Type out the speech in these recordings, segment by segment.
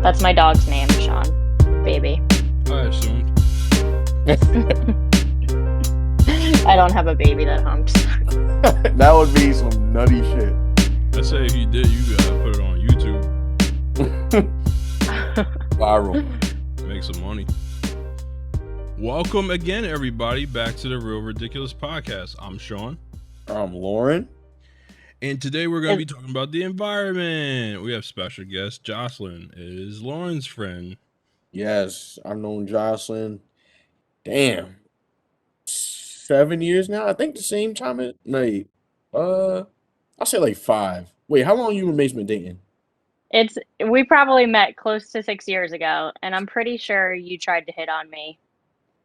That's my dog's name, Shawn. Baby. I assumed. I don't have a baby that humps. That would be some nutty shit. I say if you did, you gotta put it on YouTube. Viral. Make some money. Welcome again, everybody, back to the Real Ridiculous Podcast. I'm Shawn. I'm Loren. And today we're going to be talking about the environment. We have special guest Jocelyn. Is Lauren's friend. Yes, I've known Jocelyn. Damn. 7 years now? I think the same time I'll say like 5. Wait, how long you and Mace been dating? We probably met close to 6 years ago, and I'm pretty sure you tried to hit on me.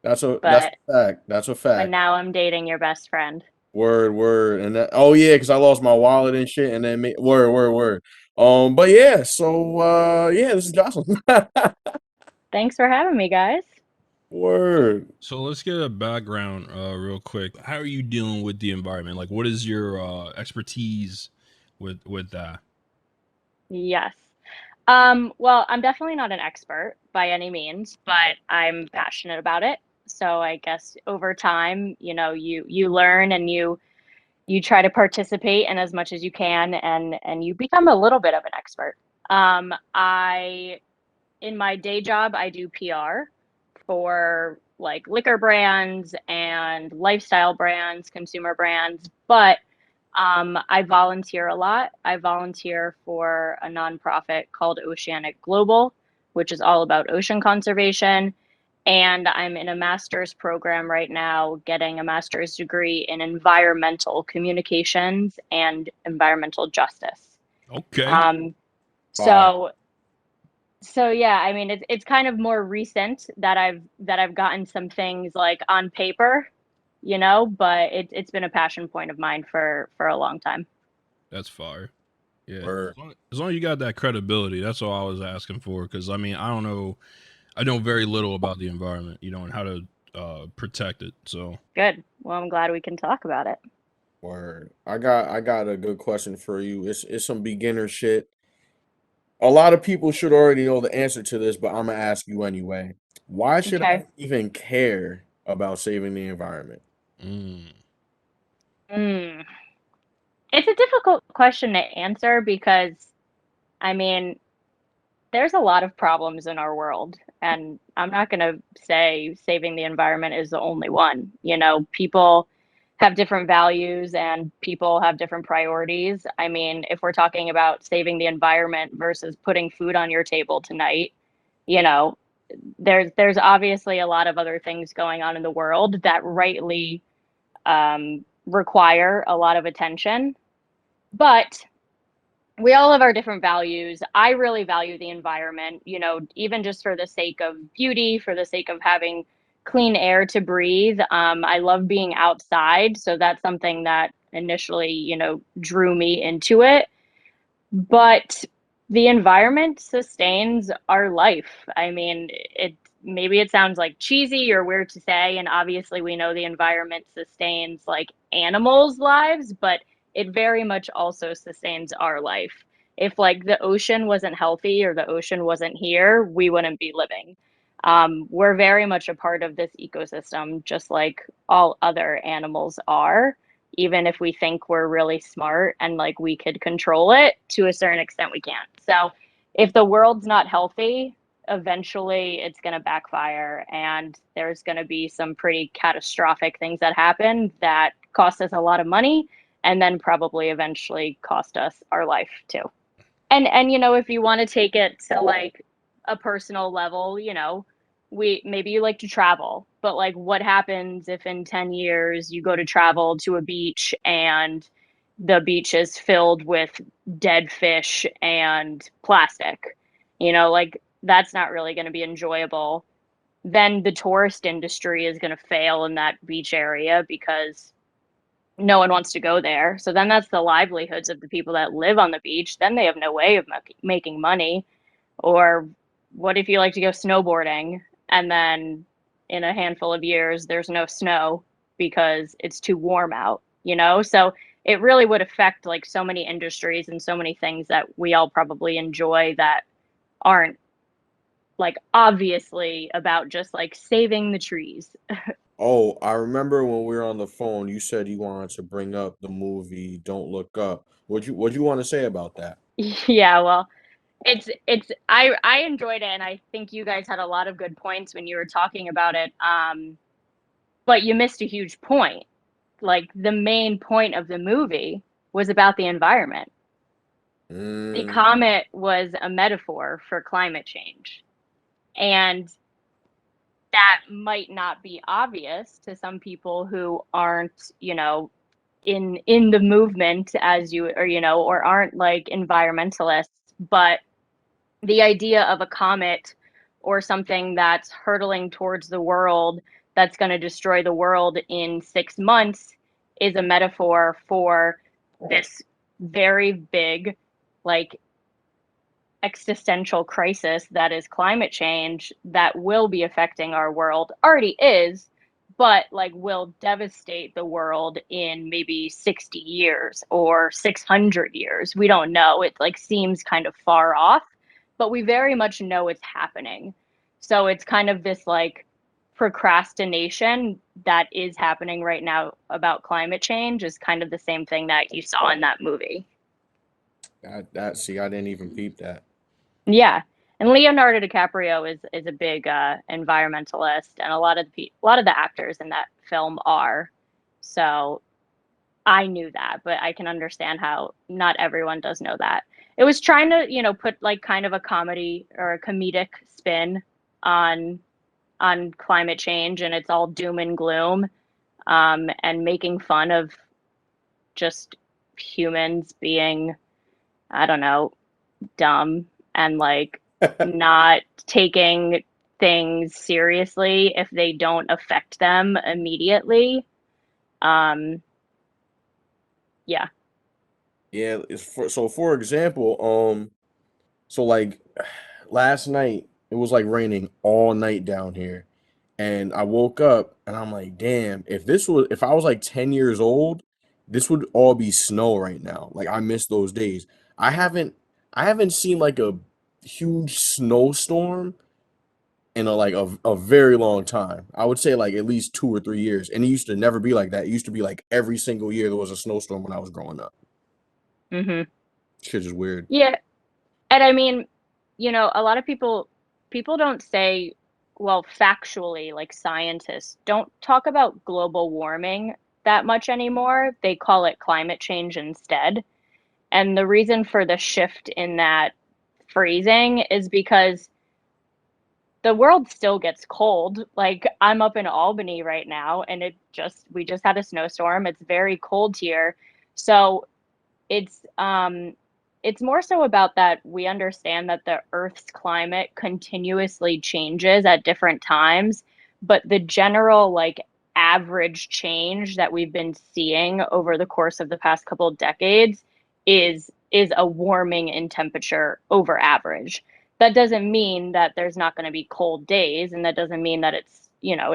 That's a But fact. That's a but fact. now I'm dating your best friend. Word. And oh yeah, because I lost my wallet and shit, and then word. But yeah, so this is Jocelyn. Thanks for having me, guys. Word. So let's get a background real quick. How are you dealing with the environment? Like, what is your expertise with that? Yes. Well, I'm definitely not an expert by any means, but I'm passionate about it. So I guess over time, you learn and you try to participate in as much as you can, and you become a little bit of an expert. I In my day job, I do PR for like liquor brands and lifestyle brands, consumer brands, but I volunteer a lot. I volunteer for a nonprofit called Oceanic Global, which is all about ocean conservation. And I'm in a master's program right now, getting a master's degree in environmental communications and environmental justice. Okay. Um, Fire. so so yeah, I mean it's kind of more recent that I've gotten some things like on paper, but it's been a passion point of mine for a long time. That's fire. Yeah. Word. As long as you got that credibility, that's all I was asking for. Because, I mean, I don't know. I know very little about the environment, and how to protect it. So, Good. Well, I'm glad we can talk about it. Word. I got a good question for you. It's some beginner shit. A lot of people should already know the answer to this, but I'm gonna ask you anyway. Why should Okay. I even care about saving the environment? mm, Mm. It's a difficult question to answer because, I mean, there's a lot of problems in our world, and I'm not going to say saving the environment is the only one. People have different values and people have different priorities. I mean, if we're talking about saving the environment versus putting food on your table tonight, you know, there's obviously a lot of other things going on in the world that rightly require a lot of attention. But we all have our different values. I really value the environment, even just for the sake of beauty, for the sake of having clean air to breathe. I love being outside. So that's something that initially, drew me into it. But the environment sustains our life. I mean, maybe it sounds like cheesy or weird to say, and obviously we know the environment sustains like animals' lives, but it very much also sustains our life. If like the ocean wasn't healthy or the ocean wasn't here, we wouldn't be living. We're very much a part of this ecosystem, just like all other animals are, even if we think we're really smart and like we could control it. To a certain extent we can't. So if the world's not healthy, eventually it's going to backfire, and there's going to be some pretty catastrophic things that happen that cost us a lot of money and then probably eventually cost us our life too. And if you want to take it to like a personal level, we maybe you like to travel, but like what happens if in 10 years you go to travel to a beach and the beach is filled with dead fish and plastic? Like that's not really going to be enjoyable. Then the tourist industry is going to fail in that beach area because no one wants to go there. So then that's the livelihoods of the people that live on the beach. Then they have no way of making money. Or what if you like to go snowboarding and then in a handful of years there's no snow because it's too warm out? So it really would affect like so many industries and so many things that we all probably enjoy that aren't like obviously about just like saving the trees. Oh, I remember when we were on the phone, you said you wanted to bring up the movie Don't Look Up. What'd you want to say about that? Yeah, well, I enjoyed it, and I think you guys had a lot of good points when you were talking about it. But you missed a huge point. Like the main point of the movie was about the environment. The Mm, comet was a metaphor for climate change. And that might not be obvious to some people who aren't, in the movement as you or or aren't like environmentalists, but the idea of a comet or something that's hurtling towards the world that's going to destroy the world in 6 months is a metaphor for this very big, like, existential crisis that is climate change that will be affecting our world, already is, but like will devastate the world in maybe 60 years or 600 years. We don't know. It like seems kind of far off, but we very much know it's happening. So it's kind of this like procrastination that is happening right now about climate change is kind of the same thing that you saw in that movie. see, I didn't even peep that. Yeah. And Leonardo DiCaprio is a big environmentalist, and a lot of the actors in that film are. So I knew that, but I can understand how not everyone does know that. It was trying to, put like kind of a comedy or a comedic spin on climate change, and it's all doom and gloom, and making fun of just humans being, I don't know, dumb and like not taking things seriously if they don't affect them immediately. Um, yeah. Yeah, so for example, so like last night it was like raining all night down here. And I woke up and I'm like, damn, if I was like 10 years old, this would all be snow right now. Like I miss those days. I haven't I haven't seen like a huge snowstorm in a very long time. I would say like at least 2 or 3 years. And it used to never be like that. It used to be like every single year there was a snowstorm when I was growing up. Hmm. Shit is weird. Yeah. And I mean, a lot of people don't say, well, factually, like scientists don't talk about global warming that much anymore. They call it climate change instead. And the reason for the shift in that phrasing is because the world still gets cold. Like I'm up in Albany right now, and we just had a snowstorm. It's very cold here. So it's it's more so about that we understand that the Earth's climate continuously changes at different times, but the general like average change that we've been seeing over the course of the past couple of decades is a warming in temperature over average. That doesn't mean that there's not going to be cold days, and that doesn't mean that it's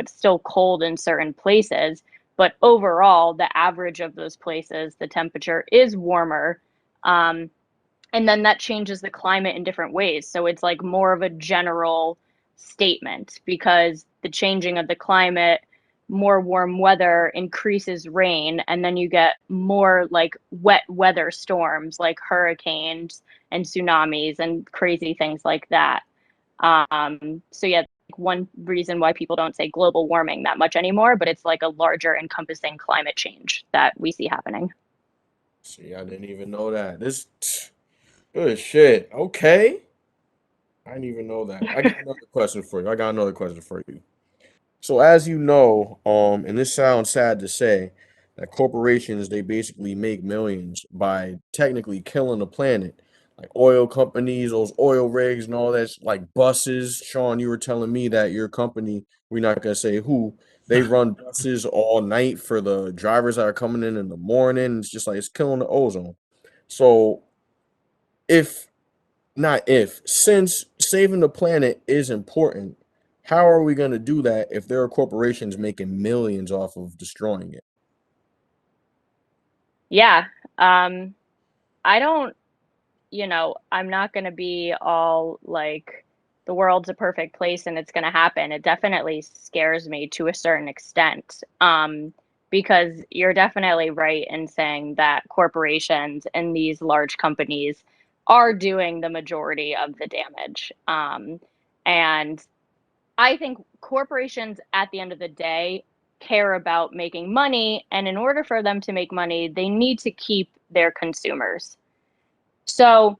still cold in certain places, but overall the average of those places the temperature is warmer. um, and then that changes the climate in different ways, so it's like more of a general statement because the changing of the climate, more warm weather increases rain, and then you get more like wet weather storms like hurricanes and tsunamis and crazy things like that. So yeah, one reason why people don't say global warming that much anymore, but it's like a larger encompassing climate change that we see happening. See, I didn't even know that. This good shit. Okay. I didn't even know that. I got another question for you. I got another question for you. So as you know, and this sounds sad to say, that corporations they basically make millions by technically killing the planet. Like oil companies, those oil rigs and all that, like buses. Sean, you were telling me that your company, we're not gonna say who, they run buses all night for the drivers that are coming in the morning. It's just like it's killing the ozone. So if not if, since saving the planet is important, how are we going to do that if there are corporations making millions off of destroying it? Yeah. um I don't, I'm not going to be all like the world's a perfect place and it's going to happen, it definitely scares me to a certain extent. Because you're definitely right in saying that corporations and these large companies are doing the majority of the damage. And I think corporations at the end of the day care about making money. And in order for them to make money, they need to keep their consumers. So,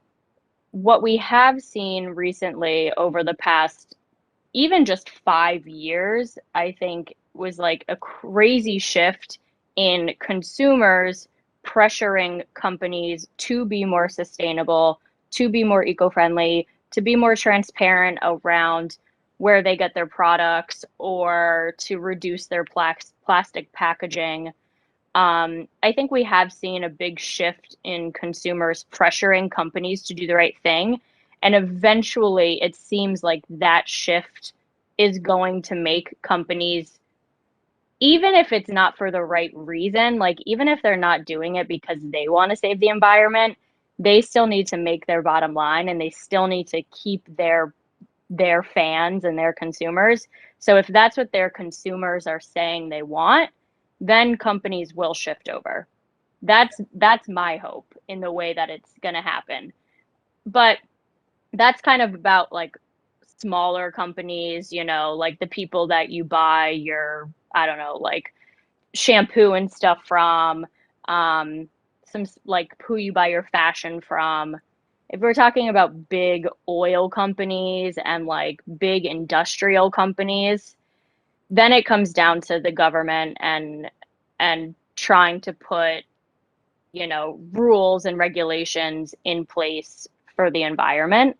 what we have seen recently over the past even just 5 years, I think was like a crazy shift in consumers pressuring companies to be more sustainable, to be more eco-friendly, to be more transparent around where they get their products or to reduce their plastic packaging. I think we have seen a big shift in consumers pressuring companies to do the right thing. And eventually, it seems like that shift is going to make companies, even if it's not for the right reason, like even if they're not doing it because they want to save the environment, they still need to make their bottom line and they still need to keep their fans and their consumers. So if that's what their consumers are saying they want, then companies will shift over. That's my hope in the way that it's going to happen. But that's kind of about like smaller companies, like the people that you buy your, I don't know, like shampoo and stuff from, some like who you buy your fashion from. If we're talking about big oil companies and like big industrial companies, then it comes down to the government and trying to put, rules and regulations in place for the environment.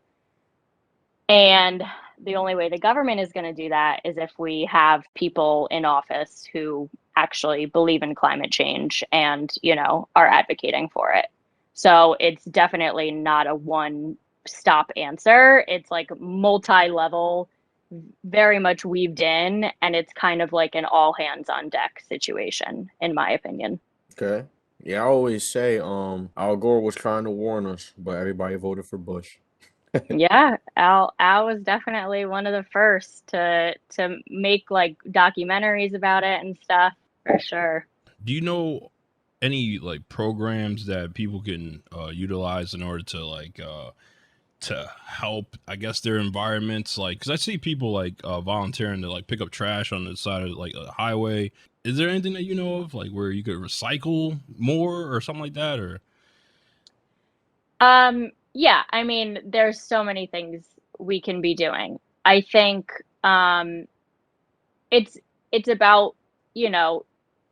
And the only way the government is going to do that is if we have people in office who actually believe in climate change and, are advocating for it. So it's definitely not a one stop answer. It's like multi-level, very much weaved in, and it's kind of like an all hands on deck situation, in my opinion. Okay. Yeah, I always say Al Gore was trying to warn us, but everybody voted for Bush. Yeah, Al was definitely one of the first to make like documentaries about it and stuff, for sure. Do you know any like programs that people can utilize in order to help, I guess, their environments? Like, because I see people like volunteering to like pick up trash on the side of like a highway. Is there anything that you know of like where you could recycle more or something like that? Or Yeah, I mean, there's so many things we can be doing. I think it's it's about, you know,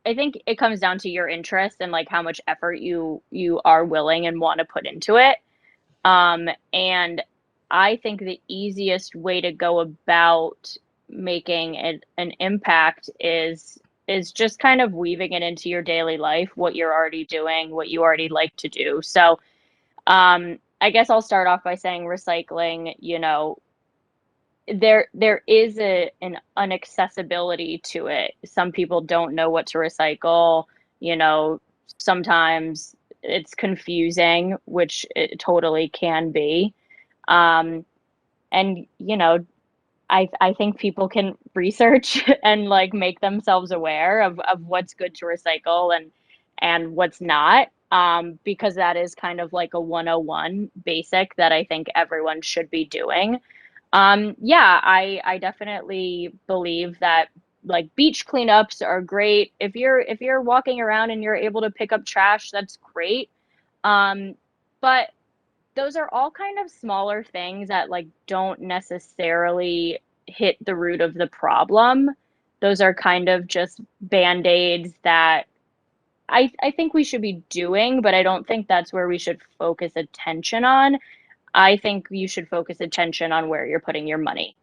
I think it comes down to your interest and like how much effort you are willing and want to put into it. And I think the easiest way to go about making an impact is just kind of weaving it into your daily life, what you're already doing, what you already like to do. So, I guess I'll start off by saying recycling, there is an inaccessibility to it. Some people don't know what to recycle, you know, sometimes it's confusing, which it totally can be. Um, and I think people can research and like make themselves aware of what's good to recycle and what's not. Because that is kind of like a 101 basic that I think everyone should be doing. Yeah, I definitely believe that like beach cleanups are great. If you're walking around and you're able to pick up trash, that's great. Um, but those are all kind of smaller things that like don't necessarily hit the root of the problem. Those are kind of just band-aids that I think we should be doing, but I don't think that's where we should focus attention on. I think you should focus attention on where you're putting your money.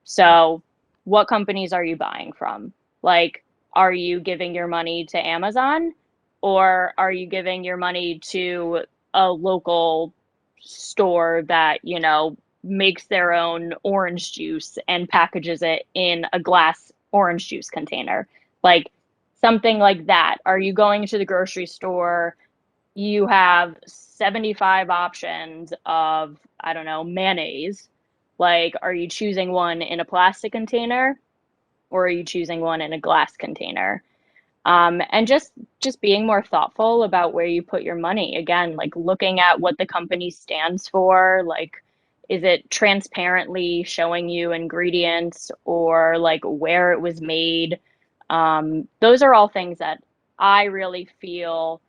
So, what companies are you buying from? Like, are you giving your money to Amazon or are you giving your money to a local store that, makes their own orange juice and packages it in a glass orange juice container? Like, something like that. Are you going to the grocery store? You have 75 options of, I don't know, mayonnaise. Like, are you choosing one in a plastic container or are you choosing one in a glass container? And just being more thoughtful about where you put your money. Again, like looking at what the company stands for, like is it transparently showing you ingredients or like where it was made? Those are all things that I really feel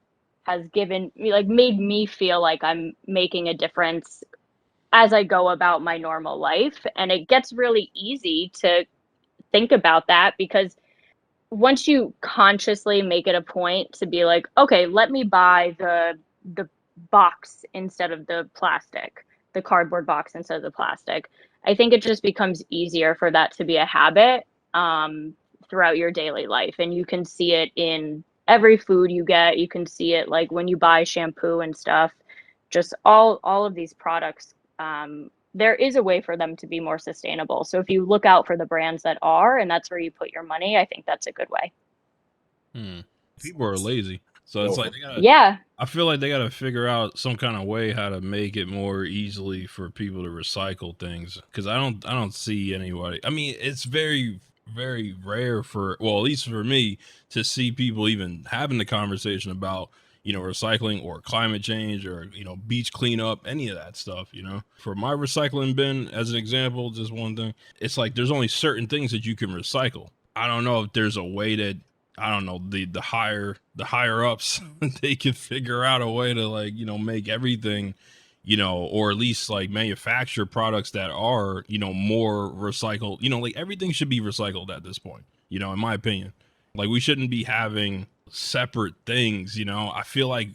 has given me, like made me feel like I'm making a difference as I go about my normal life. And it gets really easy to think about that because once you consciously make it a point to be like, okay, let me buy the box instead of the plastic, the cardboard box instead of the plastic, I think it just becomes easier for that to be a habit throughout your daily life. And you can see it in every food you get. You can see it like when you buy shampoo and stuff. Just all of these products. There is a way for them to be more sustainable. So if you look out for the brands that are, and that's where you put your money, I think that's a good way. People are lazy, so it's like they gotta. Yeah. I feel like they gotta figure out some kind of way how to make it more easily for people to recycle things. Because I don't see anybody. I mean, it's very very rare for, well, at least for me, to see people even having the conversation about, recycling or climate change or, beach cleanup, any of that stuff, For my recycling bin, as an example, just one thing, it's like there's only certain things that you can recycle. I don't know if there's a way that, I don't know, the higher ups, they can figure out a way to like, make everything, or at least like manufacture products that are, more recycled, like everything should be recycled at this point, in my opinion. Like we shouldn't be having separate things, I feel like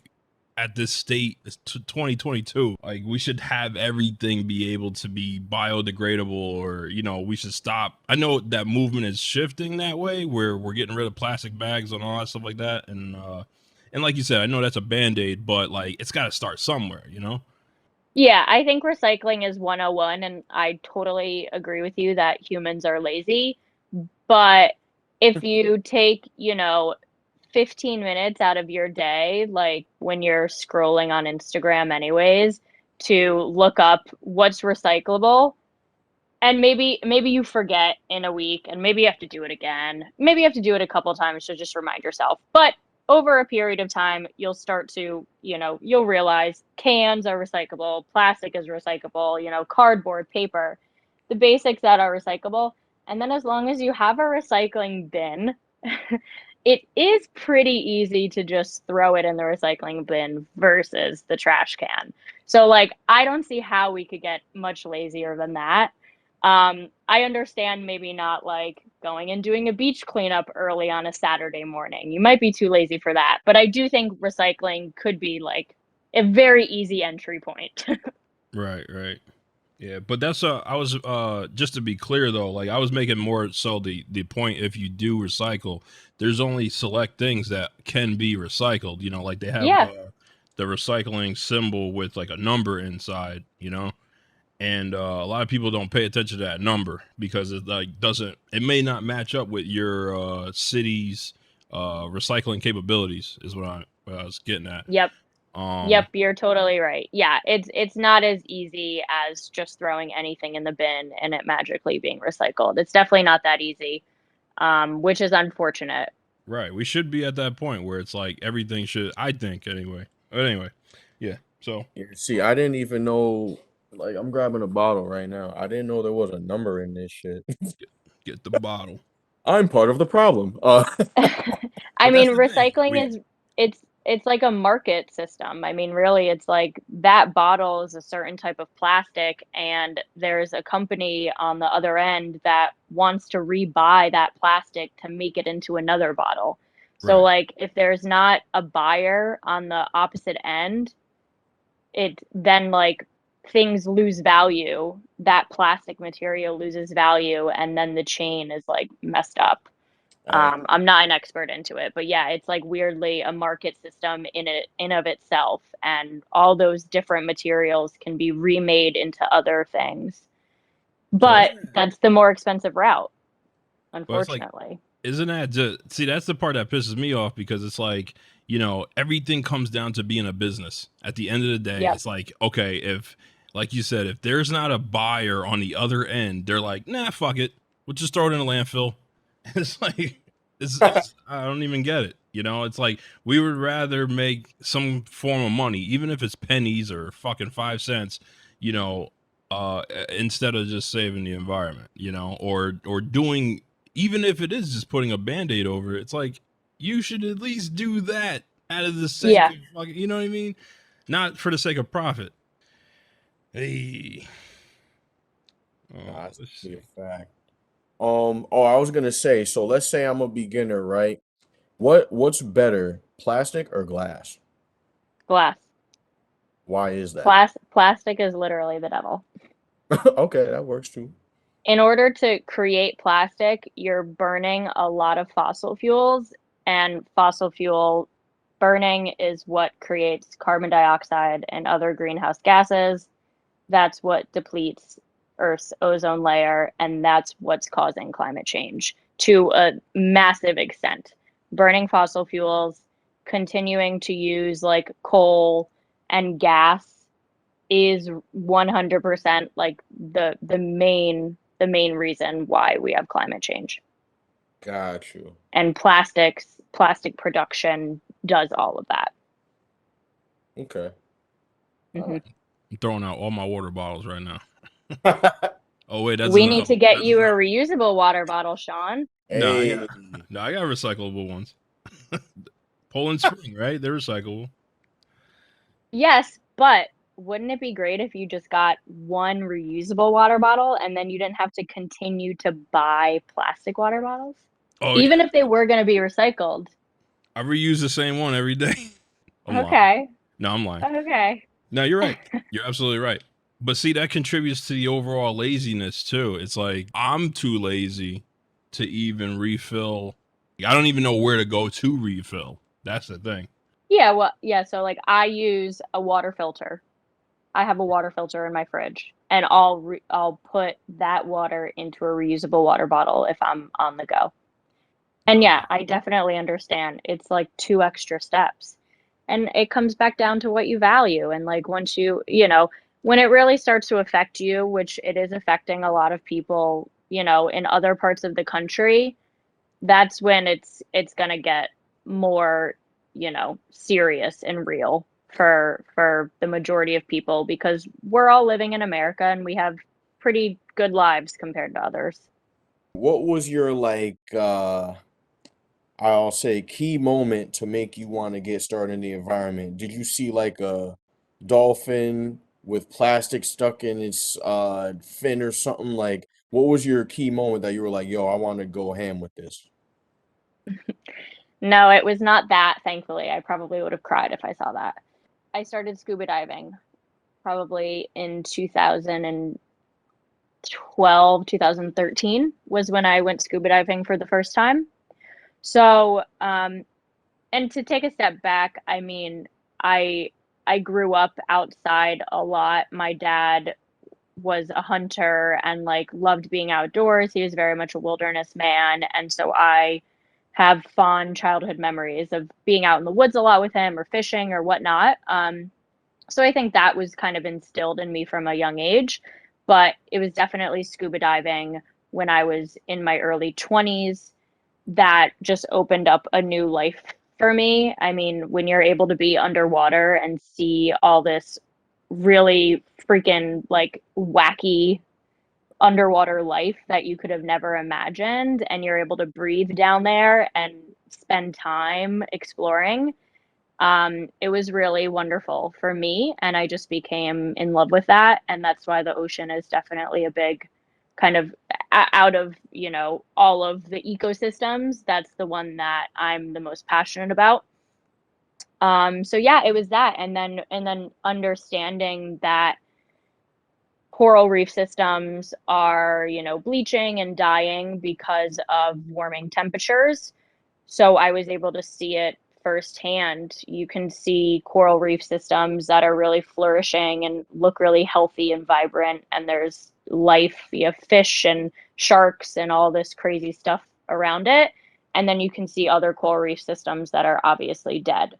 at this state, it's 2022, like we should have everything be able to be biodegradable, or we should stop. I know that movement is shifting that way where we're getting rid of plastic bags and all that stuff like that, and like you said, I know that's a band-aid, but like it's got to start somewhere. Yeah, I think recycling is 101, and I totally agree with you that humans are lazy. But if you take, 15 minutes out of your day, like when you're scrolling on Instagram anyways, to look up what's recyclable, and maybe you forget in a week and maybe you have to do it again. Maybe you have to do it a couple times to just remind yourself. But over a period of time, you'll start to, you'll realize cans are recyclable, plastic is recyclable, cardboard, paper, the basics that are recyclable. And then as long as you have a recycling bin, it is pretty easy to just throw it in the recycling bin versus the trash can. So like I don't see how we could get much lazier than that. I understand maybe not like going and doing a beach cleanup early on a Saturday morning. You might be too lazy for that, but I do think recycling could be like a very easy entry point. Right, right. Yeah, but that's I was just to be clear though, like I was making more so the point, if you do recycle, there's only select things that can be recycled, like they have Yeah. the recycling symbol with like a number inside, and a lot of people don't pay attention to that number because it like doesn't, it may not match up with your city's recycling capabilities is what I was getting at. Yep. Um Yep, you're totally right. Yeah, it's not as easy as just throwing anything in the bin and it magically being recycled. It's definitely not that easy, which is unfortunate. right, we should be at that point where it's like everything should, I think, anyway. But anyway, yeah. So Yeah, see, I didn't even know. Like, I'm grabbing a bottle right now. I didn't know there was a number in this shit. get the bottle. I'm part of the problem. I But mean, that's the thing. recycling is it's like a market system. I mean, really, it's like that bottle is a certain type of plastic, and there's a company on the other end that wants to rebuy that plastic to make it into another bottle. So, Right. like, if there's not a buyer on the opposite end, it then like things lose value. That plastic material loses value, and then the chain is like messed up. I I'm not an expert into it, but yeah, it's like weirdly a market system in of itself, and all those different materials can be remade into other things. so But that's the more expensive route, But it's like, unfortunately. isn't that just, see, that's the part that pisses me off because it's like, everything comes down to being a business. At the end of the day, Yep. it's like, okay, if like you said, if there's not a buyer on the other end, they're like, nah, fuck it. We'll just throw it in a landfill. It's like, it's I don't even get it. You know, it's like we would rather make some form of money, even if it's pennies or fucking 5 cents, you know, instead of just saving the environment, you know, or doing, even if it is just putting a band-aid over it, it's like you should at least do that out of the sake Yeah. of fucking, you know what I mean? Not for the sake of profit. Hey. That's Let's a see. fact. Oh, I was gonna say, so let's say I'm a beginner, right? What's better, plastic or glass? Glass. Why is that? Plastic is literally the devil. Okay, that works too. In order to create plastic, you're burning a lot of fossil fuels, and fossil fuel burning is what creates carbon dioxide and other greenhouse gases. That's what depletes Earth's ozone layer, and that's what's causing climate change to a massive extent. Burning fossil fuels, continuing to use like coal and gas is 100% like the main reason why we have climate change. Got you. And plastic production does all of that. Okay. Hmm. I'm throwing out all my water bottles right now. All right. Oh wait, that's We need enough. to get That's you a enough. reusable water bottle, Shawn. No, Hey. I got recyclable ones. Poland Spring, right? They're recyclable. Yes, but wouldn't it be great if you just got one reusable water bottle and then you didn't have to continue to buy plastic water bottles? Oh yeah, Even if they were going to be recycled. I reuse the same one every day. I'm lying. Okay. No, I'm lying. Okay. No, you're right. You're absolutely right. But see, that contributes to the overall laziness too. It's like I'm too lazy to even refill. I don't even know where to go to refill. That's the thing. Yeah, well, yeah, so like I use a water filter. I have a water filter in my fridge, and I'll put that water into a reusable water bottle if I'm on the go. And yeah, I definitely understand. It's like two extra steps. And it comes back down to what you value. And like once when it really starts to affect you, which it is affecting a lot of people, in other parts of the country, that's when it's going to get more, serious and real for the majority of people because we're all living in America and we have pretty good lives compared to others. What was your I'll say key moment to make you want to get started in the environment? Did you see like a dolphin with plastic stuck in its fin or something? Like, what was your key moment that you were like, yo, I want to go ham with this? No, it was not that, thankfully. I probably would have cried if I saw that. I started scuba diving probably in 2012, 2013 was when I went scuba diving for the first time. So, and to take a step back, I mean, I I grew up outside a lot. My dad was a hunter and like loved being outdoors. He was very much a wilderness man, and so I have fond childhood memories of being out in the woods a lot with him or fishing or whatnot. So I think that was kind of instilled in me from a young age, but it was definitely scuba diving when I was in my early 20s that just opened up a new life for me. I mean, when you're able to be underwater and see all this really freaking like wacky underwater life that you could have never imagined, and you're able to breathe down there and spend time exploring. It was really wonderful for me, and I just became in love with that. And that's why the ocean is definitely a big kind of out of, all of the ecosystems. That's the one that I'm the most passionate about. So yeah, it was that. And then understanding that coral reef systems are, bleaching and dying because of warming temperatures. So I was able to see it firsthand. You can see coral reef systems that are really flourishing and look really healthy and vibrant, and there's life. You have fish and sharks and all this crazy stuff around it. And then you can see other coral reef systems that are obviously dead.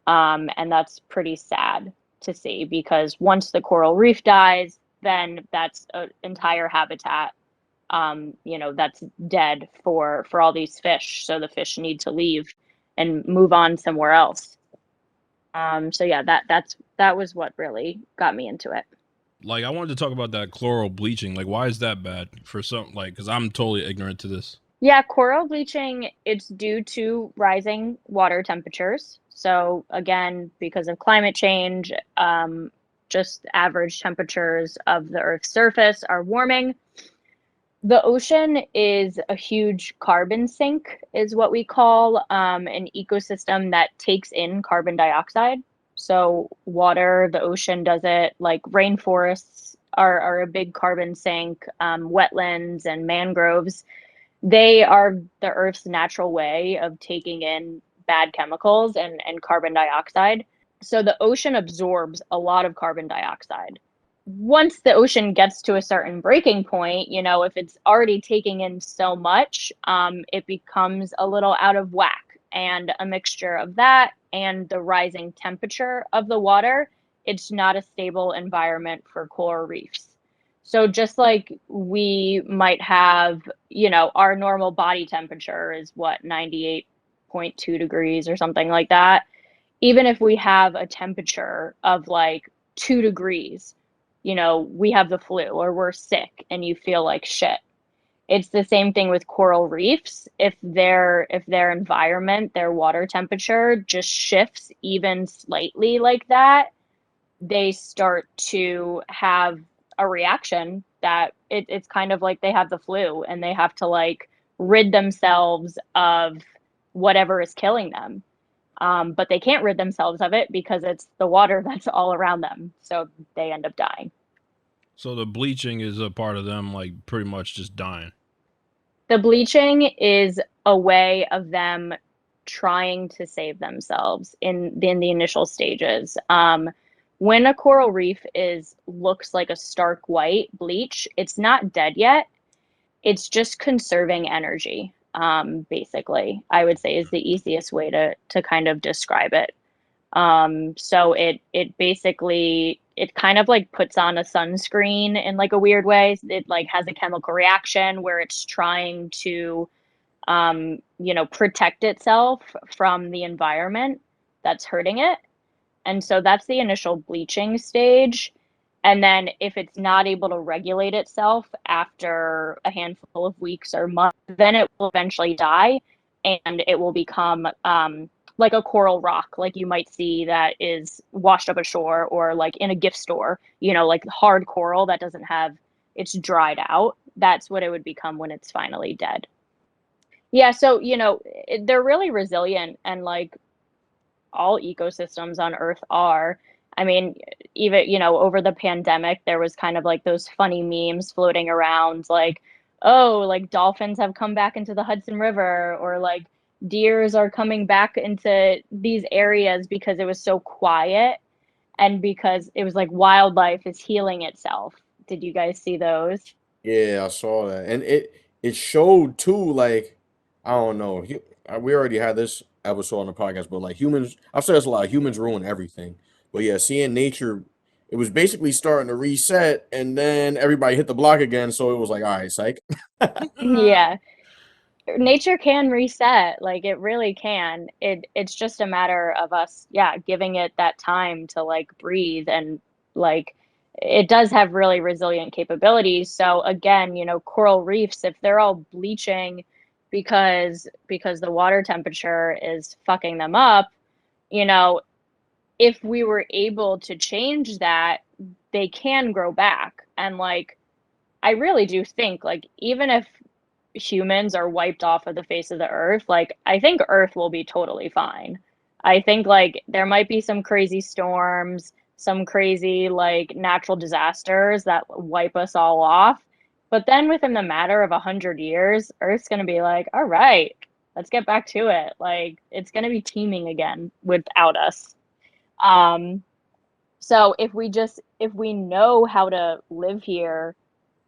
And that's pretty sad. to see, because once the coral reef dies, then that's an entire habitat, that's dead for all these fish. So the fish need to leave and move on somewhere else. So yeah, that was what really got me into it. Like, I wanted to talk about that chloral bleaching. Like, why is that bad for some? Like, because I'm totally ignorant to this. Yeah, coral bleaching, it's due to rising water temperatures. So again, because of climate change, just average temperatures of the Earth's surface are warming. The ocean is a huge carbon sink, is what we call an ecosystem that takes in carbon dioxide. So water, the ocean does it, like rainforests are a big carbon sink, wetlands and mangroves. They are the Earth's natural way of taking in bad chemicals and carbon dioxide. So the ocean absorbs a lot of carbon dioxide. Once the ocean gets to a certain breaking point, if it's already taking in so much, it becomes a little out of whack. And a mixture of that and the rising temperature of the water, it's not a stable environment for coral reefs. So just like we might have, our normal body temperature is what, 98.2 degrees or something like that. Even if we have a temperature of like 2 degrees, we have the flu or we're sick and you feel like shit. It's the same thing with coral reefs. If their environment, their water temperature just shifts even slightly like that, they start to have a reaction that it's kind of like they have the flu and they have to like rid themselves of whatever is killing them. But they can't rid themselves of it because it's the water that's all around them. So they end up dying. So the bleaching is a part of them, like, pretty much just dying. The bleaching is a way of them trying to save themselves in the initial stages. When a coral reef looks like a stark white bleach, it's not dead yet. It's just conserving energy. Basically, I would say is the easiest way to kind of describe it. So it basically it kind of like puts on a sunscreen in like a weird way. It like has a chemical reaction where it's trying to protect itself from the environment that's hurting it. And so that's the initial bleaching stage. And then if it's not able to regulate itself after a handful of weeks or months, then it will eventually die and it will become like a coral rock, like you might see that is washed up ashore or like in a gift store, like hard coral that doesn't have, it's dried out. That's what it would become when it's finally dead. Yeah, so, they're really resilient and like all ecosystems on Earth are. I mean, even, over the pandemic, there was kind of like those funny memes floating around like, oh, like dolphins have come back into the Hudson River, or like deers are coming back into these areas because it was so quiet and because it was like wildlife is healing itself. Did you guys see those? Yeah, I saw that, and it showed too. Like, I don't know. We already had this episode on the podcast, but like humans, I've said this a lot. Humans ruin everything. But yeah, seeing nature, it was basically starting to reset, and then everybody hit the block again. So it was like, all right, psych. Yeah. Nature can reset, like it really can. It's just a matter of us, yeah, giving it that time to like breathe, and like it does have really resilient capabilities. So again, coral reefs, if they're all bleaching because the water temperature is fucking them up, you know if we were able to change that, they can grow back. And like I really do think, like, even if humans are wiped off of the face of the earth, like I think Earth will be totally fine. I think like there might be some crazy storms, some crazy like natural disasters that wipe us all off. But then within the matter of 100 years, Earth's gonna be like, all right, let's get back to it. Like it's gonna be teeming again without us. Um, so if we know how to live here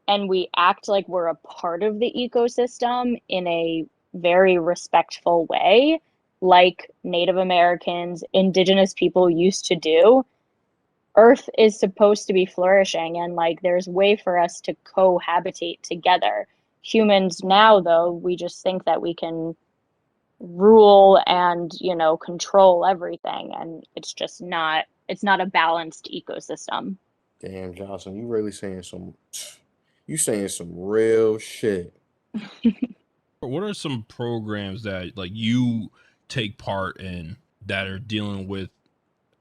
and we act like we're a part of the ecosystem in a very respectful way, like Native Americans, indigenous people used to do, Earth is supposed to be flourishing, and like there's way for us to cohabitate together. Humans now, though, we just think that we can rule and, you know, control everything, and it's not a balanced ecosystem. Damn, Jocelyn, you saying some real shit. What are some programs that like you take part in that are dealing with,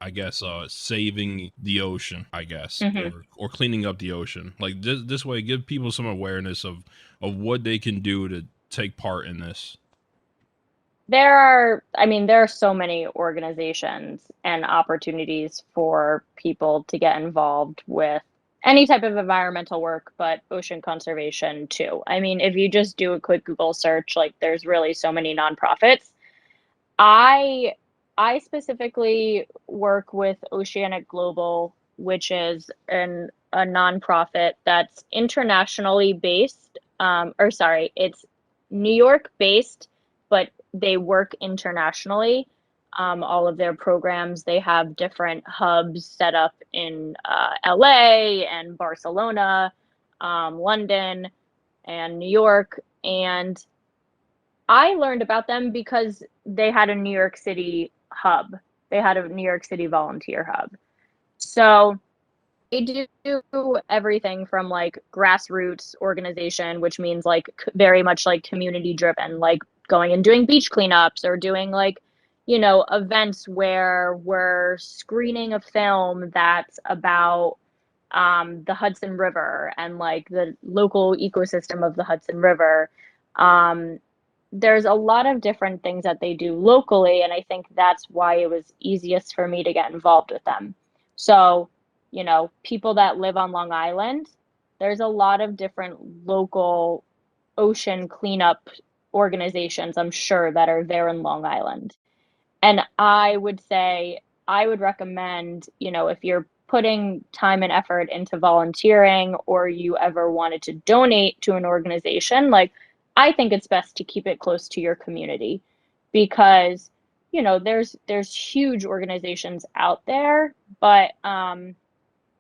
I guess, saving the ocean, I guess, Hmm. or cleaning up the ocean? Like this way, give people some awareness of what they can do to take part in this. There are so many organizations and opportunities for people to get involved with any type of environmental work, but ocean conservation too. I mean, if you just do a quick Google search, like there's really so many nonprofits. I I specifically work with Oceanic Global, which is a nonprofit that's internationally based. Or sorry, it's New York based, but they work internationally. All of their programs, they have different hubs set up in LA and Barcelona, London, and New York. And I learned about them because they had a New York City hub. They had a New York City volunteer hub. So they do everything from like grassroots organization, which means like very much like community driven, like going and doing beach cleanups or doing like, you know, events where we're screening a film that's about the Hudson River and like the local ecosystem of the Hudson River. Um, there's a lot of different things that they do locally, and I think that's why it was easiest for me to get involved with them. So, you know, people that live on Long Island, there's a lot of different local ocean cleanup organizations, I'm sure, that are there in Long Island. And I would say, I would recommend, you know, if you're putting time and effort into volunteering or you ever wanted to donate to an organization, like I think it's best to keep it close to your community because, you know, there's huge organizations out there, but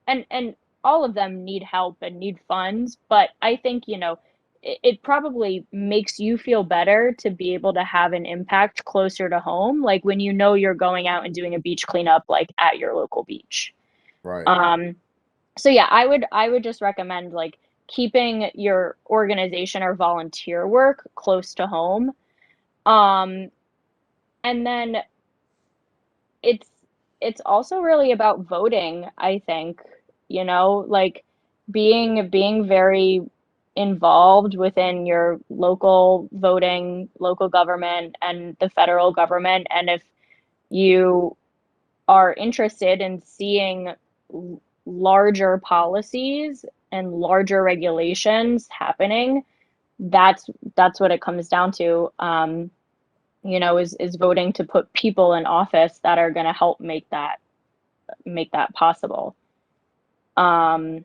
and all of them need help and need funds, but I think, you know, it probably makes you feel better to be able to have an impact closer to home, like when you know you're going out and doing a beach cleanup like at your local beach. Right. Um, so yeah, I would just recommend like keeping your organization or volunteer work close to home. Um, and then it's it's also really about voting, I think, you know, like being very involved within your local voting, local government and the federal government. And if you are interested in seeing larger policies and larger regulations happening, that's that's what it comes down to. You know, is voting to put people in office that are going to help make that possible. Um,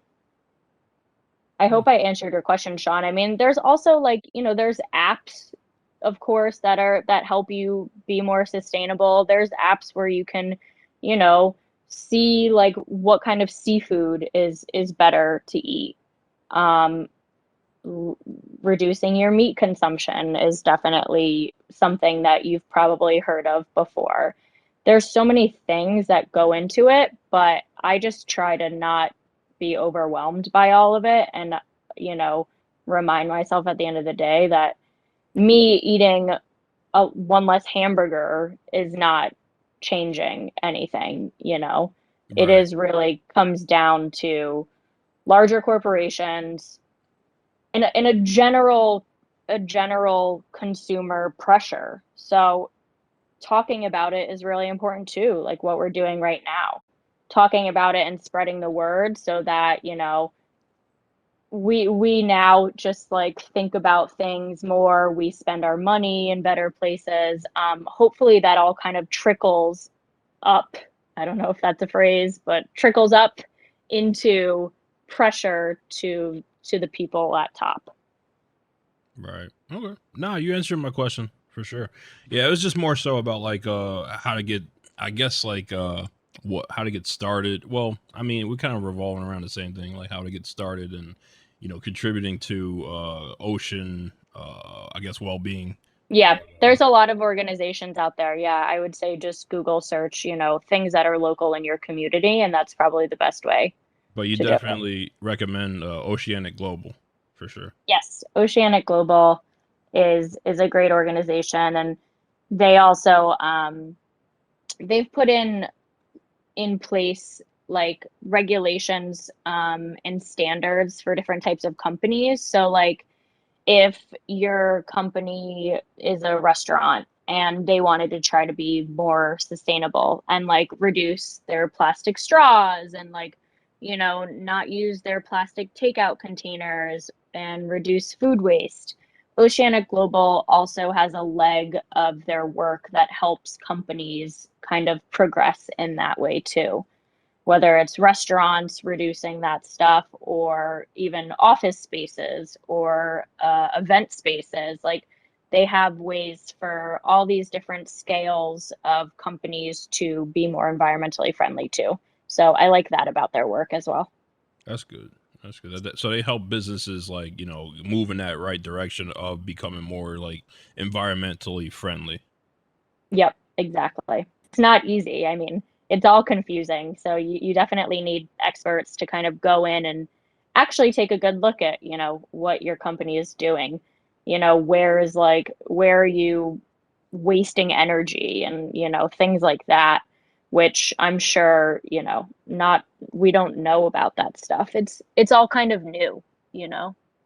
I hope I answered your question, Sean. I mean, there's also like, you know, there's apps, of course, that help you be more sustainable. There's apps where you can, you know, see like what kind of seafood is better to eat. Um, Reducing your meat consumption is definitely something that you've probably heard of before. There's so many things that go into it, but I just try to not be overwhelmed by all of it and, you know, remind myself at the end of the day that me eating one less hamburger is not changing anything, you know. It Right. is really comes down to larger corporations in a general consumer pressure. So talking about it is really important too, like what we're doing right now. Talking about it and spreading the word so that, you know, we now just like think about things more, we spend our money in better places. Hopefully that all kind of trickles up. I don't know if that's a phrase, but trickles up into pressure to the people at top. Right. Okay. Nah, you answered my question for sure. Yeah, it was just more so about like how to get, I guess, like how to get started. Well, I mean, we're kind of revolving around the same thing, like how to get started and contributing to ocean, I guess, well-being. Yeah, there's a lot of organizations out there. Yeah, I would say just Google search, things that are local in your community, and that's probably the best way But you to do it. definitely recommend Oceanic Global for sure. Yes, Oceanic Global is a great organization, and they also they've put in place like regulations and standards for different types of companies. So like if your company is a restaurant and they wanted to try to be more sustainable and like reduce their plastic straws and like not use their plastic takeout containers and reduce food waste, Oceanic Global also has a leg of their work that helps companies kind of progress in that way too, whether it's restaurants reducing that stuff or even office spaces or event spaces. Like they have ways for all these different scales of companies to be more environmentally friendly too. So I like that about their work as well. That's good. That's good. So they help businesses like move in that right direction of becoming more like environmentally friendly. Yep, exactly. It's not easy. I mean, it's all confusing. So you definitely need experts to kind of go in and actually take a good look at, what your company is doing. Where are you wasting energy and, things like that, which I'm sure, not we don't know about that stuff. It's all kind of new.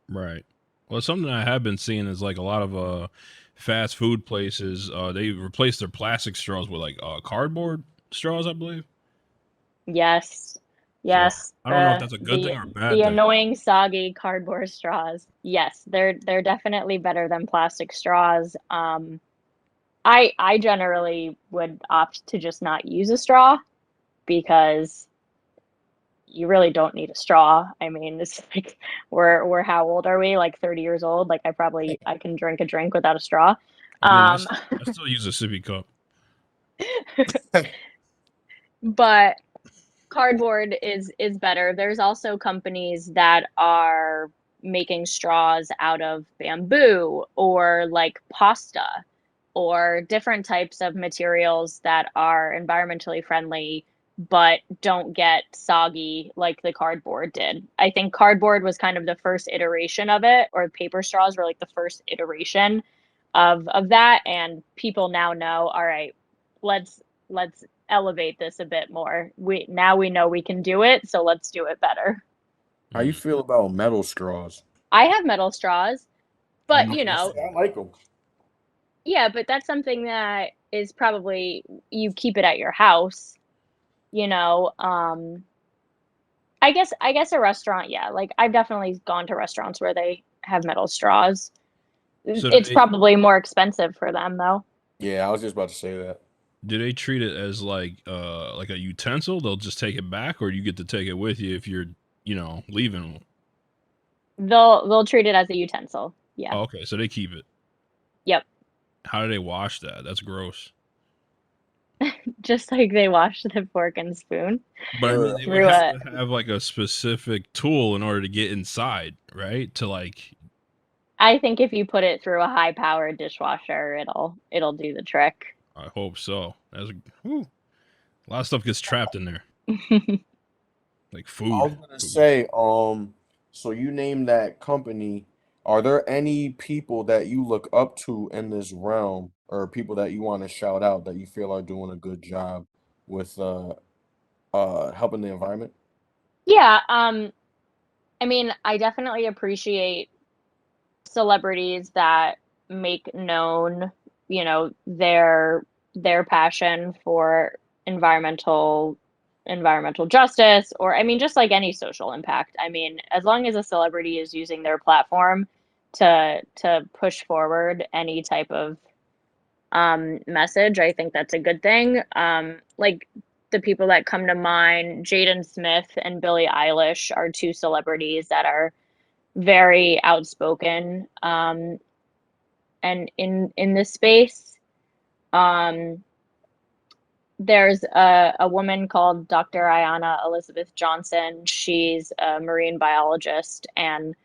Right. Well, something I have been seeing is like a lot of fast food places. They replace their plastic straws with like cardboard straws, I believe. Yes. So Yes. I don't know if The that's a good the thing or a the bad thing. annoying soggy cardboard straws. Yes, they're definitely better than plastic straws. I generally would opt to just not use a straw because you really don't need a straw. I mean, it's like we're how old are we? Like 30 years old. Like I can drink a drink without a straw. I mean, Um, I still use a sippy cup. but cardboard is better. There's also companies that are making straws out of bamboo or like pasta or different types of materials that are environmentally friendly but don't get soggy like the cardboard did. I think cardboard was kind of the first iteration of it, or paper straws were like the first iteration of that, and people now know, all right, let's elevate this a bit more. We know we can do it, so let's do it better. How you Mm. feel about metal straws? I have metal straws, I but know. I like them. yeah, but that's something that is probably you keep it at your house, you know. I guess a restaurant, yeah. Like I've definitely gone to restaurants where they have metal straws. So It's probably more expensive for them though. Yeah, I was just about to say that. do they treat it as like a utensil? They'll just take it back, or you get to take it with you if you're leaving. They'll treat it as a utensil. Yeah. Oh, okay, so they keep it. Yep. How do they wash that? That's gross. Just like they wash the fork and spoon But I mean, they would through have a to have like a specific tool in order to get inside, right? To like, I think if you put it through a high-powered dishwasher, it'll do the trick. I hope so. Whew, a lot of stuff gets trapped in there, like I food. was gonna say, so you name that company. Are there any people that you look up to in this realm, or people that you want to shout out that you feel are doing a good job with helping the environment? Yeah, I mean, I definitely appreciate celebrities that make known, their passion for environmental justice, or I mean just like any social impact. I mean, as long as a celebrity is using their platform to push forward any type of message, I think that's a good thing. Like the people that come to mind, Jaden Smith and Billie Eilish are two celebrities that are very outspoken and in this space. Um, There's a woman called Dr. Ayanna Elizabeth Johnson. She's a marine biologist, and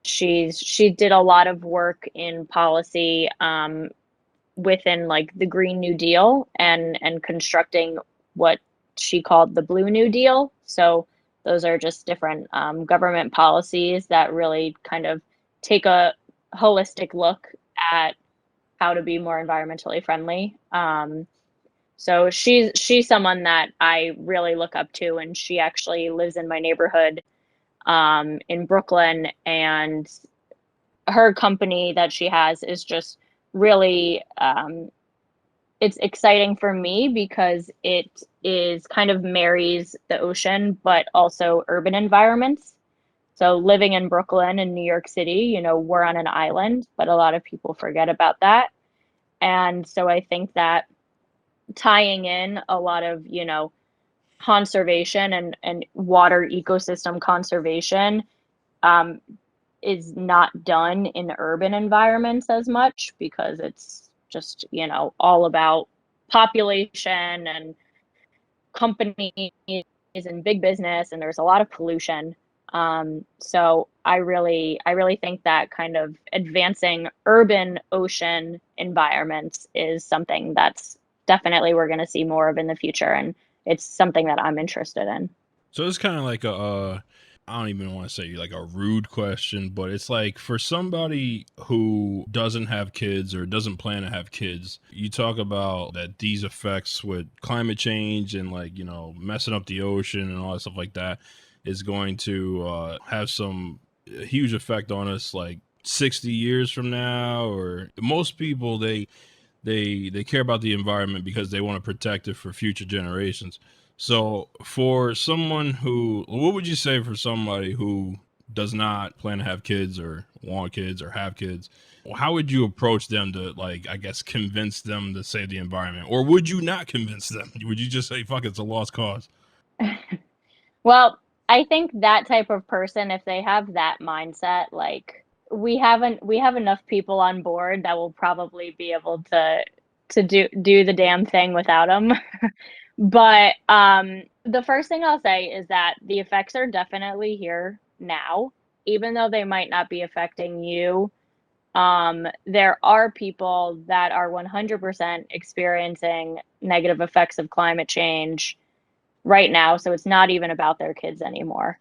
she did a lot of work in policy within like the Green New Deal and constructing what she called the Blue New Deal. So those are just different government policies that really kind of take a holistic look at how to be more environmentally friendly. So she's someone that I really look up to, and she actually lives in my neighborhood in Brooklyn, and her company that she has is just really it's exciting for me because it is kind of marries the ocean but also urban environments. So living in Brooklyn and New York City, you know, we're on an island, but a lot of people forget about that. And so I think that tying in a lot of, you know, conservation and water ecosystem conservation um, is not done in urban environments as much because it's just, you know, all about population and companies and big business, and there's a lot of pollution. So I really think that kind of advancing urban ocean environments is something that's definitely we're going to see more of in the future, and it's something that I'm interested in. So it's kind of like a, I don't even want to say like a rude question, but it's like for somebody who doesn't have kids or doesn't plan to have kids, you talk about that these effects with climate change and like, you know, messing up the ocean and all that stuff like that is going to have some huge effect on us like 60 years from now. Or most people, they care about the environment because they want to protect it for future generations. So for someone who, what would you say for somebody who does not plan to have kids or want kids or have kids? How would you approach them to, like, I guess, convince them to save the environment? Or would you not convince them? Would you just say, fuck, it's a lost cause? Well, I think that type of person, if they have that mindset, like we have enough people on board that will probably be able to do the damn thing without them. But the first thing I'll say is that the effects are definitely here now, even though they might not be affecting you. There are people that are 100% experiencing negative effects of climate change right now, so it's not even about their kids anymore.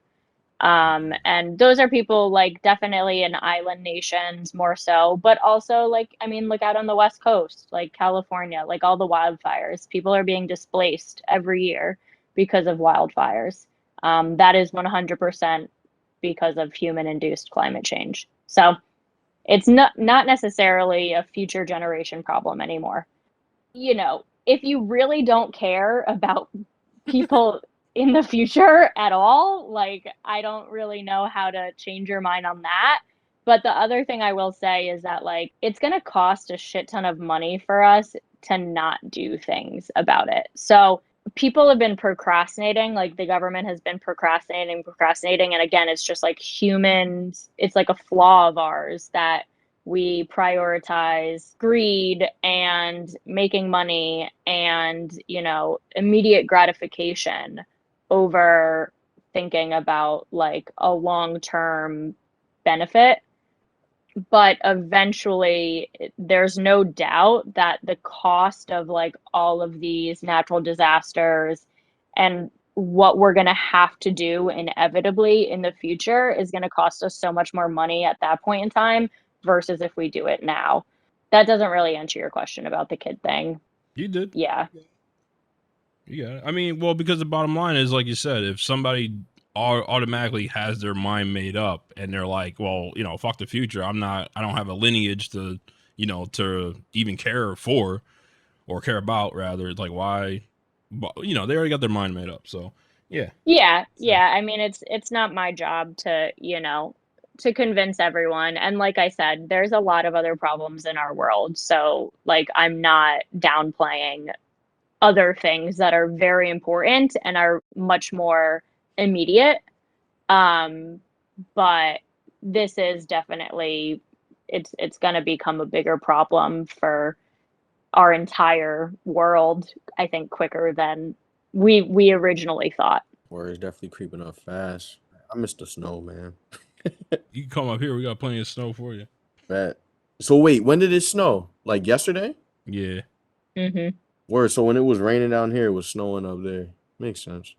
And those are people like definitely in island nations more so, but also like, I mean, look out on the West Coast, like California, like all the wildfires. People are being displaced every year because of wildfires. That is 100% because of human induced climate change. So it's not necessarily a future generation problem anymore. You know, if you really don't care about people in the future at all, like I don't really know how to change your mind on that. But the other thing I will say is that like it's going to cost a shit ton of money for us to not do things about it. So people have been procrastinating, like the government has been procrastinating, and again, it's just like humans, it's like a flaw of ours that we prioritize greed and making money and, you know, immediate gratification over thinking about like a long-term benefit. But eventually, there's no doubt that the cost of like all of these natural disasters and what we're going to have to do inevitably in the future is going to cost us so much more money at that point in time versus if we do it now. That doesn't really answer your question about the kid thing. You did. Yeah. Yeah. I mean, well, because the bottom line is, like you said, if somebody automatically has their mind made up and they're like, well, you know, fuck the future. I don't have a lineage to, you know, to even care for or care about, rather. It's like, why? But, you know, they already got their mind made up. So, yeah. Yeah. I mean, it's not my job to, you know, to convince everyone. And like I said, there's a lot of other problems in our world. So, like, I'm not downplaying other things that are very important and are much more immediate. Um, but this is definitely it's going to become a bigger problem for our entire world, I think, quicker than we originally thought. Word is definitely creeping up fast. I miss the snow, man. You can come up here. We got plenty of snow for you. Bet. So wait, when did it snow? Like yesterday? Yeah. Hmm. Word. So when it was raining down here, it was snowing up there. Makes sense.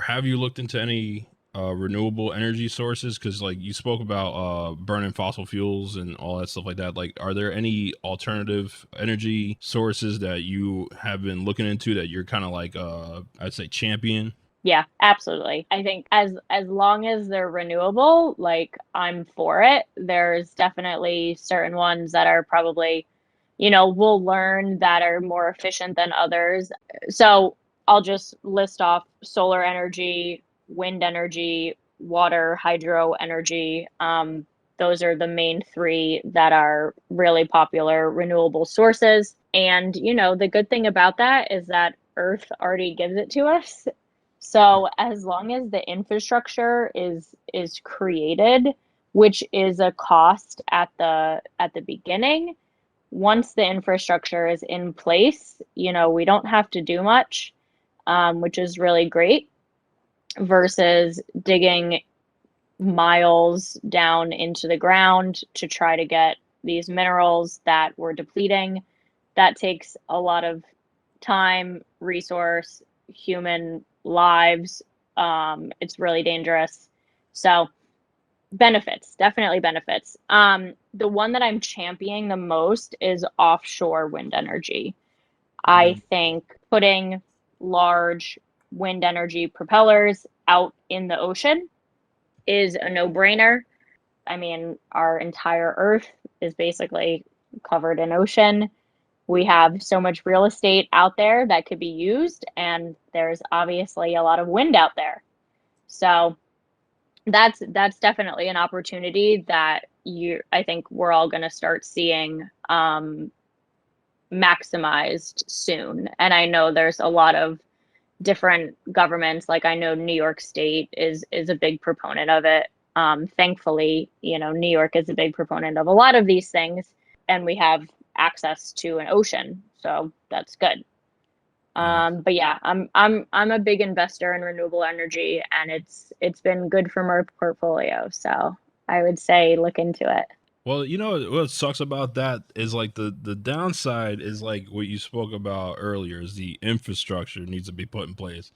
Have you looked into any renewable energy sources? Because like you spoke about burning fossil fuels and all that stuff like that. Like, are there any alternative energy sources that you have been looking into that you're kind of like I'd say champion? Yeah, absolutely. I think as long as they're renewable, like I'm for it. There's definitely certain ones that are probably, we'll learn that are more efficient than others. So I'll just list off solar energy, wind energy, water, hydro energy. Those are the main three that are really popular renewable sources. And, the good thing about that is that Earth already gives it to us. So as long as the infrastructure is created, which is a cost at the beginning, once the infrastructure is in place, we don't have to do much, which is really great versus digging miles down into the ground to try to get these minerals that we're depleting. That takes a lot of time, resource, human lives. It's really dangerous. So benefits, definitely benefits. The one that I'm championing the most is offshore wind energy. I think putting large wind energy propellers out in the ocean is a no-brainer. I mean, our entire Earth is basically covered in ocean. We have so much real estate out there that could be used, and there's obviously a lot of wind out there. So that's definitely an opportunity that I think we're all going to start seeing maximized soon. And I know there's a lot of different governments, like I know New York State is a big proponent of it. Thankfully, New York is a big proponent of a lot of these things, and we have access to an ocean, so that's good. But yeah, I'm a big investor in renewable energy, and it's been good for my portfolio. So I would say look into it. Well, you know what sucks about that is like the downside is like what you spoke about earlier is the infrastructure needs to be put in place.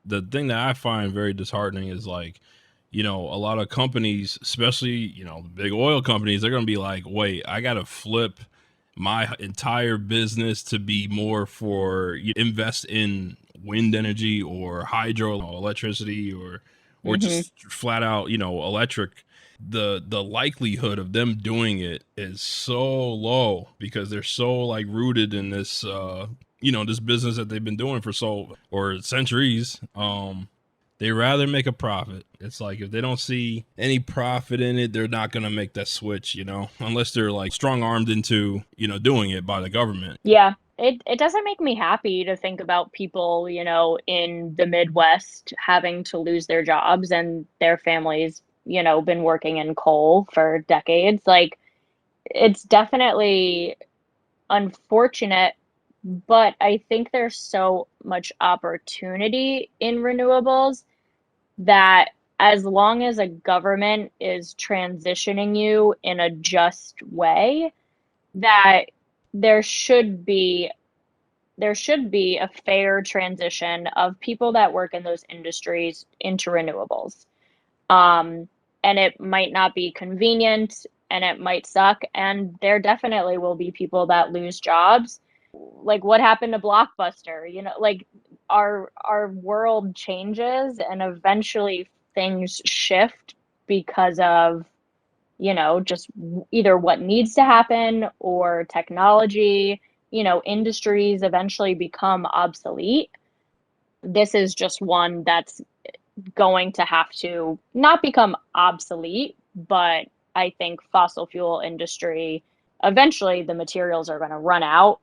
The thing that I find very disheartening is like, a lot of companies, especially, the big oil companies, they're going to be like, wait, I got to flip my entire business to be more for invest in wind energy or hydro electricity or Hmm. just flat out, electric. The likelihood of them doing it is so low because they're so like rooted in this this business that they've been doing for centuries. They rather make a profit. It's like if they don't see any profit in it, they're not going to make that switch, unless they're like strong armed into, doing it by the government. Yeah, it doesn't make me happy to think about people, in the Midwest having to lose their jobs and their families, been working in coal for decades. Like, it's definitely unfortunate, but I think there's so much opportunity in renewables that as long as a government is transitioning you in a just way, that there should be there should be a fair transition of people that work in those industries into renewables. Um, and it might not be convenient and it might suck. And there definitely will be people that lose jobs. Like what happened to Blockbuster, like our world changes and eventually things shift because of, just either what needs to happen or technology. Industries eventually become obsolete. This is just one that's going to have to not become obsolete, but I think fossil fuel industry, eventually the materials are going to run out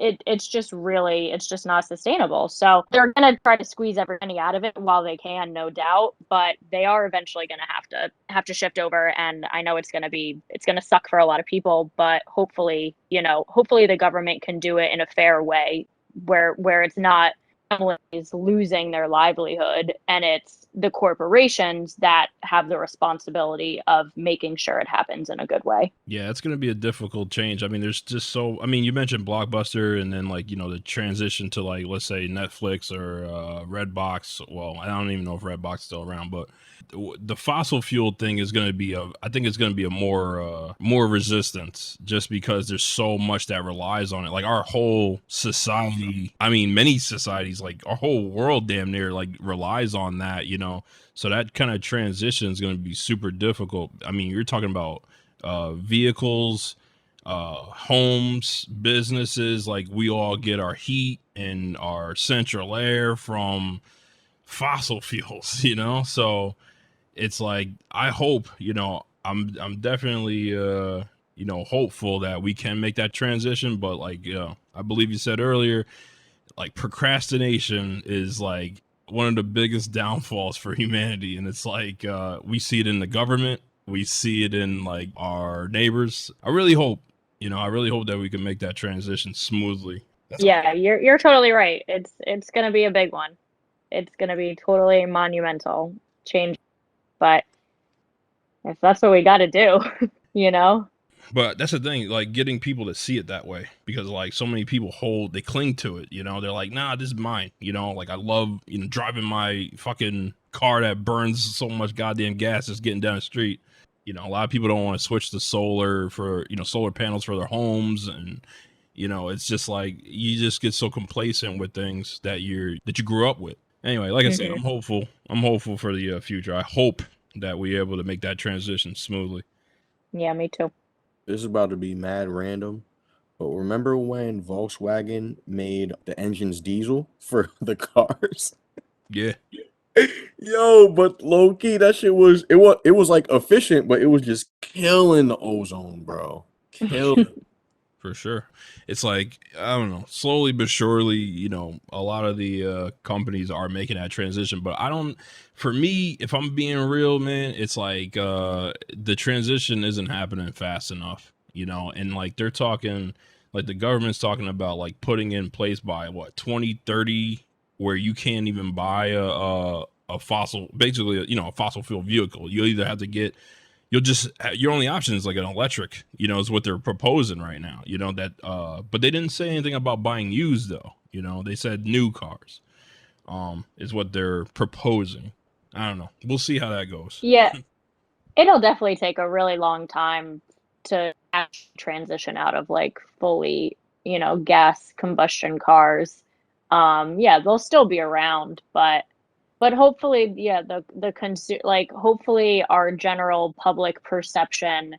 it's just not sustainable. So they're going to try to squeeze every penny out of it while they can, no doubt, but they are eventually going to have to shift over. And I know it's going to suck for a lot of people, but hopefully the government can do it in a fair way where it's not families losing their livelihood, and it's the corporations that have the responsibility of making sure it happens in a good way. Yeah, it's going to be a difficult change. I mean, there's just you mentioned Blockbuster, and then the transition to let's say Netflix or Redbox. Well, I don't even know if Redbox is still around, but the fossil fuel thing is going to be I think it's going to be a more resistance, just because there's so much that relies on it. Like our whole society, I mean, many societies, like our whole world damn near relies on that, so that kind of transition is going to be super difficult. I mean, you're talking about vehicles, homes, businesses, we all get our heat and our central air from fossil fuels, so it's I hope, I'm definitely hopeful that we can make that transition, but I believe you said earlier, procrastination is one of the biggest downfalls for humanity, and it's we see it in the government, we see it in our neighbors. I really hope that we can make that transition smoothly. Yeah, you're totally right. It's going to be a big one. It's going to be totally monumental change, but if that's what we got to do, But that's the thing, getting people to see it that way, because so many people they cling to it, they're like, nah, this is mine, I love, driving my fucking car that burns so much goddamn gas just getting down the street. A lot of people don't want to switch to solar for, solar panels for their homes, and it's just you just get so complacent with things that you grew up with. Anyway, like I said, I'm hopeful for the future. I hope that we're able to make that transition smoothly. Yeah, me too. This is about to be mad random, but remember when Volkswagen made the engines diesel for the cars? Yeah. Yo, but low key, that shit was efficient, but it was just killing the ozone, bro. Killing. For sure. It's I don't know, slowly but surely, a lot of the companies are making that transition, but for me, if I'm being real, man, it's the transition isn't happening fast enough, and they're talking, the government's talking about putting in place by 2030, where you can't even buy a fossil, basically, a fossil fuel vehicle. You either have to get, your only option is an electric, is what they're proposing right now, but they didn't say anything about buying used though. They said new cars, is what they're proposing. I don't know. We'll see how that goes. Yeah. It'll definitely take a really long time to actually transition out of fully, gas combustion cars. Yeah, they'll still be around, but hopefully, yeah, hopefully our general public perception,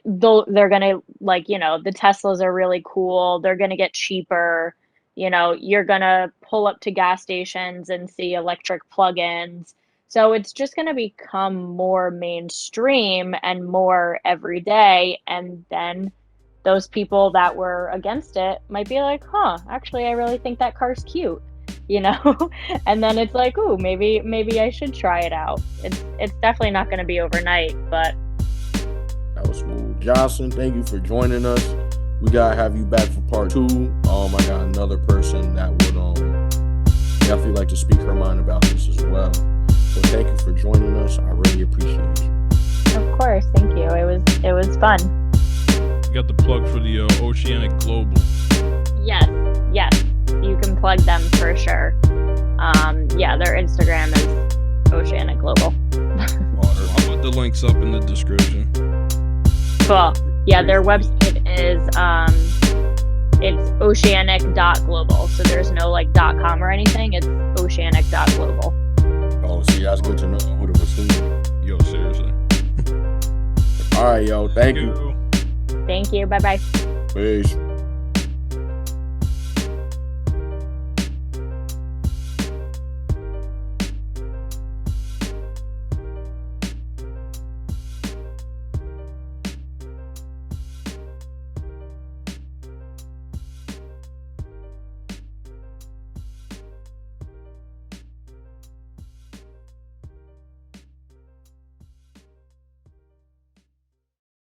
they're gonna the Teslas are really cool. They're gonna get cheaper. You're gonna pull up to gas stations and see electric plug-ins. So it's just gonna become more mainstream and more everyday, and then those people that were against it might be like, huh, actually, I really think that car's cute. And then it's ooh, maybe I should try it out. It's definitely not going to be overnight, but that was smooth. Jocelyn, thank you for joining us. We gotta have you back for part 2. I got another person that would definitely like to speak her mind about this as well. So thank you for joining us. I really appreciate you. Of course, thank you. It was fun. You got the plug for the Oceanic Global. Yes. You can plug them for sure. Yeah, their Instagram is Oceanic Global. I'll put the links up in the description. Cool. Yeah, their website is it's oceanic.global. So there's no .com or anything. It's oceanic.global. Oh, see, that's good to know. I would have assumed. Yo, seriously. All right, yo. Thank you. Thank you. Bye-bye. Peace.